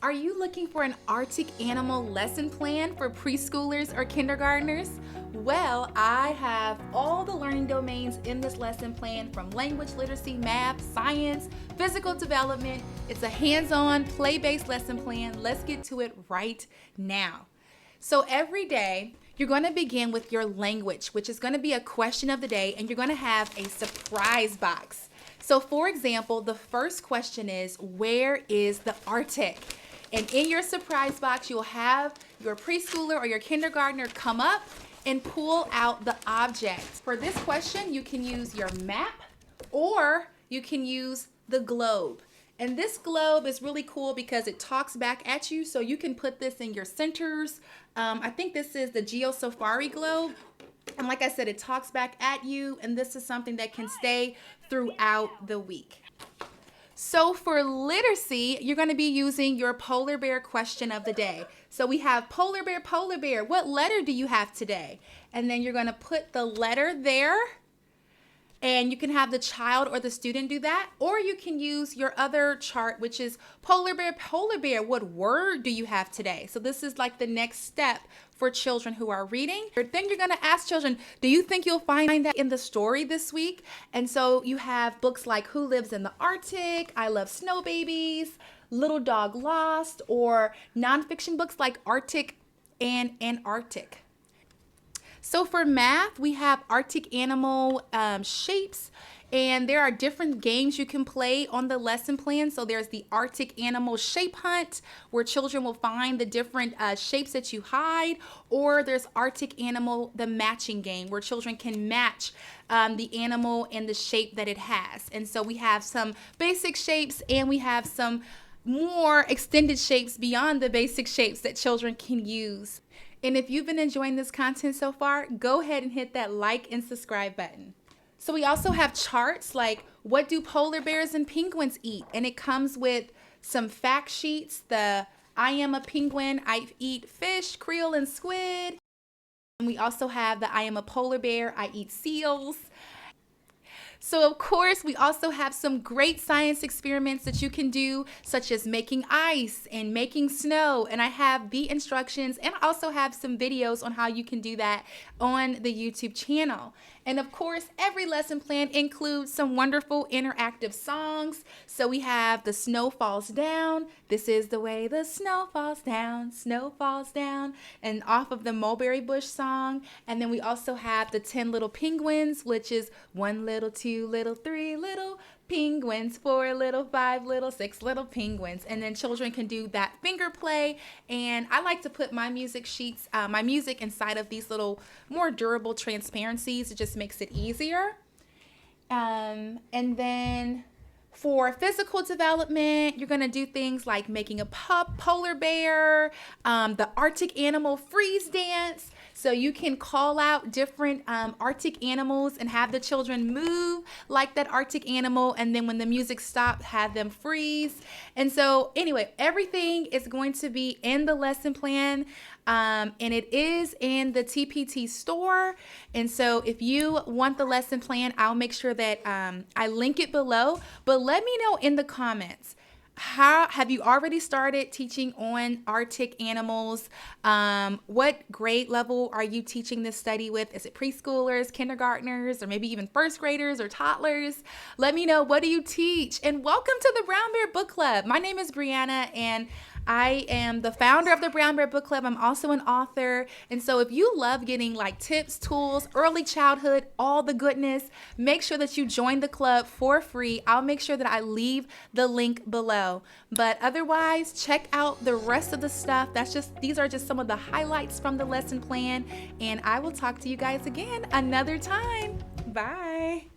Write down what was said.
Are you looking for an Arctic animal lesson plan for preschoolers or kindergartners? Well, I have all the learning domains in this lesson plan, from language literacy, math, science, physical development. It's a hands-on, play-based lesson plan. Let's get to it right now. So every day, you're going to begin with your language, which is going to be a question of the day, and you're going to have a surprise box. So for example, the first question is, where is the Arctic? And in your surprise box, you'll have your preschooler or your kindergartner come up and pull out the object. For this question, you can use your map or you can use the globe. And this globe is really cool because it talks back at you, so you can put this in your centers. I think this is the Geo Safari globe. And like I said, it talks back at you, and this is something that can stay throughout the week. So for literacy, you're going to be using your polar bear question of the day. So we have polar bear, what letter do you have today? And then you're going to put the letter there, and you can have the child or the student do that, or you can use your other chart, which is polar bear, what word do you have today? So this is like the next step for children who are reading. Then you're going to ask children, do you think you'll find that in the story this week? And so you have books like Who Lives in the Arctic, I Love Snow Babies, Little Dog Lost, or nonfiction books like Arctic and Antarctic. So for math, we have Arctic animal shapes, and there are different games you can play on the lesson plan. So there's the Arctic animal shape hunt, where children will find the different shapes that you hide, or there's Arctic animal, the matching game, where children can match the animal and the shape that it has. And so we have some basic shapes, and we have some more extended shapes beyond the basic shapes that children can use. And if you've been enjoying this content so far, go ahead and hit that like and subscribe button. So we also have charts like, what do polar bears and penguins eat? And it comes with some fact sheets. The I am a penguin, I eat fish, krill, and squid. And we also have the I am a polar bear, I eat seals. So of course, we also have some great science experiments that you can do, such as making ice and making snow. And I have the instructions, and I also have some videos on how you can do that on the YouTube channel. And of course, every lesson plan includes some wonderful interactive songs. So we have The Snow Falls Down, This Is the Way the Snow Falls Down, and off of the Mulberry Bush song. And then we also have the 10 Little Penguins, which is 1 little, 2 little, 3 little penguins, 4 little, 5 little, 6 little penguins. And then children can do that finger play. And I like to put my music sheets, my music inside of these little more durable transparencies. It just makes it easier. And then for physical development, you're going to do things like making a polar bear, the Arctic animal freeze dance. So you can call out different Arctic animals and have the children move like that Arctic animal. And then when the music stops, have them freeze. And so anyway, everything is going to be in the lesson plan. And it is in the TPT store. And so if you want the lesson plan, I'll make sure that I link it below. But let me know in the comments, how have you already started teaching on Arctic animals? What grade level are you teaching this study with? Is it preschoolers, kindergartners, or maybe even first graders or toddlers? Let me know, what do you teach? And welcome to the Brown Bear Book Club. My name is Brianna, and I am the founder of the Brown Bear Book Club. I'm also an author. And so if you love getting like tips, tools, early childhood, all the goodness, make sure that you join the club for free. I'll make sure that I leave the link below. But otherwise, check out the rest of the stuff. These are just some of the highlights from the lesson plan. And I will talk to you guys again another time. Bye.